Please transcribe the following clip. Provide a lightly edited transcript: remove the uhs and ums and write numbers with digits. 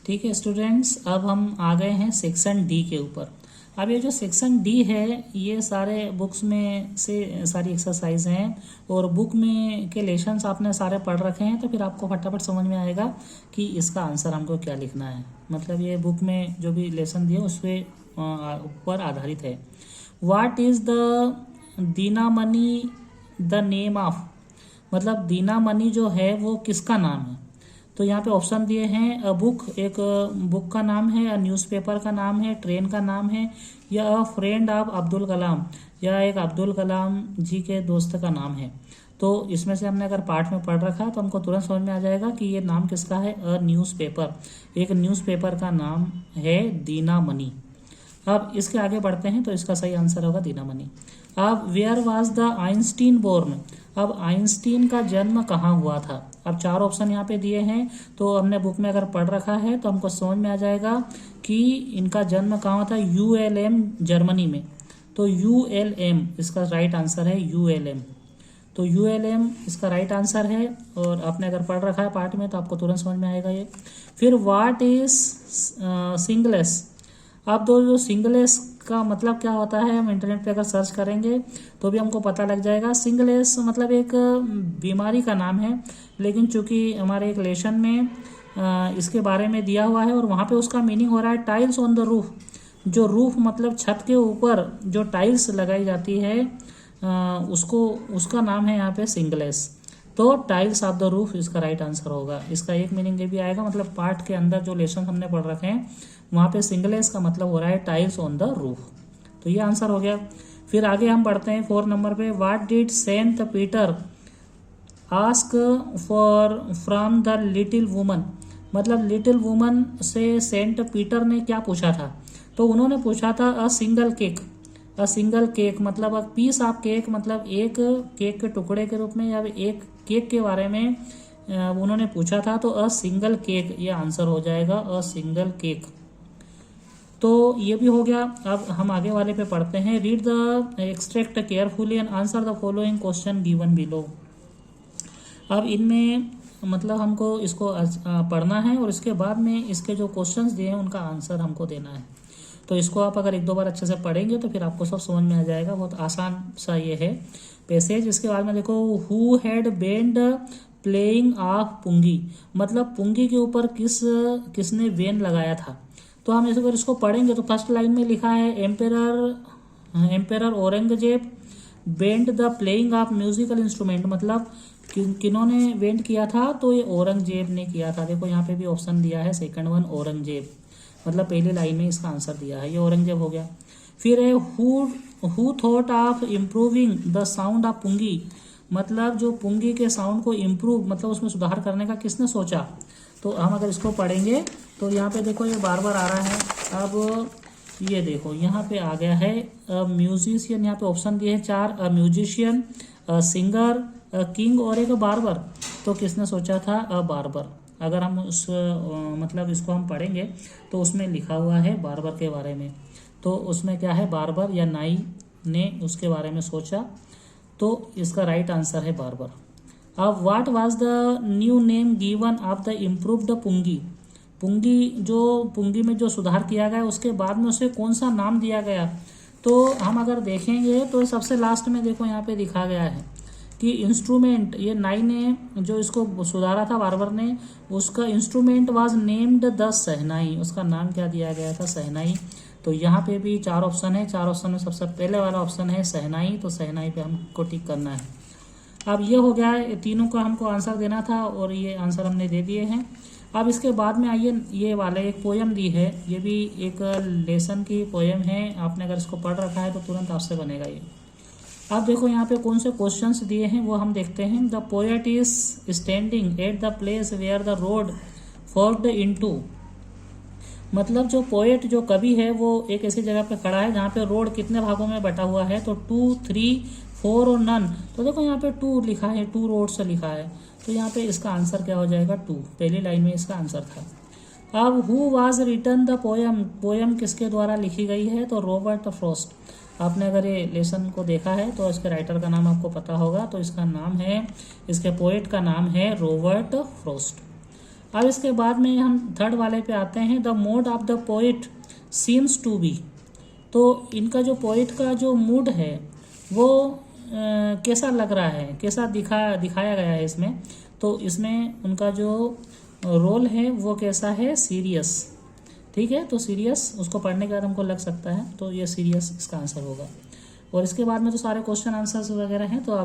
ठीक है स्टूडेंट्स, अब हम आ गए हैं सेक्शन डी के ऊपर। अब ये जो सेक्शन डी है ये सारे बुक्स में से सारी एक्सरसाइज हैं और बुक में के लेसन्स आपने सारे पढ़ रखे हैं, तो फिर आपको फटाफट समझ में आएगा कि इसका आंसर हमको क्या लिखना है। मतलब ये बुक में जो भी लेसन दिए उस पर आधारित है। What is the Dinamani the name of, मतलब दीनामणि जो है वो किसका नाम है। तो यहाँ पे ऑप्शन दिए हैं अ बुक, एक बुक का नाम है, अ न्यूज़पेपर का नाम है, ट्रेन का नाम है, या अ फ्रेंड ऑफ अब्दुल कलाम, या एक अब्दुल कलाम जी के दोस्त का नाम है। तो इसमें से हमने अगर पार्ट में पढ़ रखा है तो हमको तुरंत समझ में आ जाएगा कि ये नाम किसका है, अ न्यूज़पेपर, एक न्यूज़पेपर का नाम है दीनामणि। अब इसके आगे बढ़ते हैं तो इसका सही आंसर होगा दीनामणि। अब where was the Einstein born, अब आइंस्टीन का जन्म कहाँ हुआ था। अब चार ऑप्शन यहाँ पे दिए हैं, तो हमने बुक में अगर पढ़ रखा है तो हमको समझ में आ जाएगा कि इनका जन्म कहाँ हुआ था, यूएलएम जर्मनी में। तो यूएलएम इसका राइट आंसर है, यूएलएम। तो यूएलएम इसका राइट आंसर है, और आपने अगर पढ़ रखा है पार्ट में तो आपको तुरंत समझ में आएगा ये। फिर व्हाट इज सिंगलेस, अब दो जो सिंगलेस का मतलब क्या होता है हम इंटरनेट पे अगर सर्च करेंगे तो भी हमको पता लग जाएगा। सिंगलेस मतलब एक बीमारी का नाम है, लेकिन चूंकि हमारे एक लेसन में इसके बारे में दिया हुआ है और वहाँ पे उसका मीनिंग हो रहा है टाइल्स ऑन द रूफ। जो रूफ मतलब छत के ऊपर जो टाइल्स लगाई जाती है उसको, उसका नाम है यहाँ पे सिंगलेस। तो टाइल्स ऑफ द रूफ इसका राइट आंसर होगा। इसका एक मीनिंग ये भी आएगा, मतलब पार्ट के अंदर जो लेसन हमने पढ़ रखे हैं वहाँ पे सिंगलेस का मतलब हो रहा है टाइल्स ऑन द रूफ। तो ये आंसर हो गया। फिर आगे हम बढ़ते हैं 4 नंबर पे। What did saint Peter ask for from the little woman, little लिटिल वुमन से सेंट पीटर ने क्या पूछा था। तो उन्होंने पूछा था a single cake, a single cake मतलब अ पीस ऑफ केक, मतलब एक केक के टुकड़े के रूप में या एक केक के बारे में उन्होंने पूछा था। तो अ सिंगल केक ये आंसर हो जाएगा, अ सिंगल केक। तो ये भी हो गया। अब हम आगे वाले पे पढ़ते हैं। Read the extract carefully and answer the following question given below. अब इनमें मतलब हमको इसको पढ़ना है और इसके बाद में इसके जो क्वेश्चंस दिए हैं उनका आंसर हमको देना है। तो इसको आप अगर एक दो बार अच्छे से पढ़ेंगे तो फिर आपको सब समझ में आ जाएगा। बहुत आसान सा ये है पैसेज। इसके बाद में देखो, who had been playing of pungi, मतलब पुंगी के ऊपर किसने वेन लगाया था। तो हम इस अगर इसको पढ़ेंगे तो फर्स्ट लाइन में लिखा है emperor Aurangzeb bend the playing of musical instrument, मतलब किन्होंने वेंट किया था। तो ये औरंगजेब ने किया था। देखो यहाँ पे भी ऑप्शन दिया है सेकंड वन औरंगजेब, मतलब पहली लाइन में इसका आंसर दिया है, ये औरंगजेब हो गया। फिर है who thought of improving the sound of pungi, मतलब जो पुंगी के साउंड को इम्प्रूव मतलब उसमें सुधार करने का किसने सोचा। तो हम अगर इसको पढ़ेंगे तो यहाँ पे देखो ये बार बार आ रहा है। अब ये देखो यहाँ पे आ गया है म्यूजिशियन, यहाँ पे ऑप्शन दिए हैं 4, a musician, a singer, a king और एक बार्बर। तो किसने सोचा था, अ बार्बर। अगर हम उस मतलब इसको हम पढ़ेंगे तो उसमें लिखा हुआ है बार्बर के बारे में। तो उसमें क्या है, बार्बर या नाई ने उसके बारे में सोचा। तो इसका राइट आंसर है बार्बर। अब what was the new name given of the improved pungi, पुंगी जो पुंगी में जो सुधार किया गया उसके बाद में उसे कौन सा नाम दिया गया। तो हम अगर देखेंगे तो सबसे लास्ट में देखो यहाँ पे दिखा गया है कि इंस्ट्रूमेंट, ये नाई ने जो इसको सुधारा था बार्बर ने, उसका इंस्ट्रूमेंट वाज नेम्ड द शहनाई, उसका नाम क्या दिया गया था, शहनाई। तो यहाँ पे भी 4 ऑप्शन है, 4 ऑप्शन में सबसे पहले वाला ऑप्शन है शहनाई। तो शहनाई पे हमको टिक करना है। अब ये हो गया, तीनों का हमको आंसर देना था और ये आंसर हमने दे दिए हैं। अब इसके बाद में आइए, ये वाले एक पोयम दी है, ये भी एक लेसन की पोयम है। आपने अगर इसको पढ़ रखा है तो तुरंत आपसे बनेगा ये। अब देखो यहाँ पे कौन से क्वेश्चंस दिए हैं वो हम देखते हैं। The poet is standing at the place where the road forked into, मतलब जो पोएट जो कवि है वो एक ऐसी जगह पे खड़ा है जहाँ पे रोड कितने भागों में बटा हुआ है, तो 2, 3, 4 और नन। तो देखो यहाँ पे 2 लिखा है, 2 रोड्स लिखा है। तो यहाँ पे इसका आंसर क्या हो जाएगा, 2, पहली लाइन में इसका आंसर था। अब who was written the poem, poem किसके द्वारा लिखी गई है, तो रॉबर्ट फ्रॉस्ट। आपने अगर ये लेसन को देखा है तो इसके राइटर का नाम आपको पता होगा। तो इसका नाम है, इसके पोएट का नाम है रॉबर्ट फ्रॉस्ट। अब इसके बाद में हम थर्ड वाले पे आते हैं, the mode of the poet seems to be. तो इनका जो पोइट का जो मूड है वो कैसा लग रहा है, कैसा दिखाया गया है इसमें। तो इसमें उनका जो रोल है वो कैसा है, सीरियस। ठीक है, तो सीरियस उसको पढ़ने के बाद हमको लग सकता है, तो ये सीरियस इसका आंसर होगा। और इसके बाद में तो सारे क्वेश्चन आंसर्स वगैरह हैं, तो आप